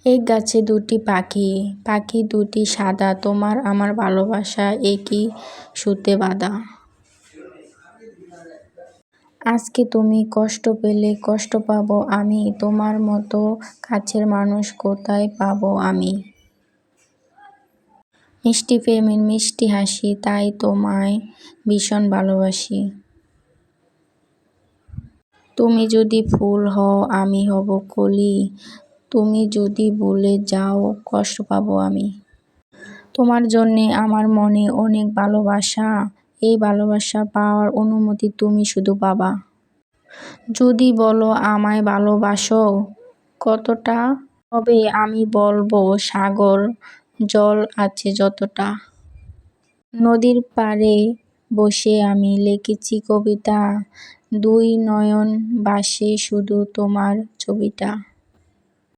এক গাছে দুটি পাখি, পাখি দুটি সাদা, তোমার আমার ভালোবাসা একই সুতে বাঁধা। আজকে তুমি কষ্ট পেলে কষ্ট পাবো আমি, তোমার মতো কাছের মানুষ কোথায় পাবো আমি। মিষ্টি প্রেমের মিষ্টি হাসি, তাই তোমায় ভীষণ ভালোবাসি। তুমি যদি ফুল হও আমি হব কলি, তুমি যদি ভুলে যাও কষ্ট পাবো আমি। তোমার জন্যে আমার মনে অনেক ভালোবাসা, এই ভালোবাসা পাওয়ার অনুমতি তুমি শুধু পাবা। যদি বলো আমায় ভালোবাসো কতটা, তবে আমি বলবো সাগর জল আছে যতটা। নদীর পাড়ে বসে আমি লিখেছি কবিতা, দুই নয়ন ভাসে শুধু তোমার ছবিটা।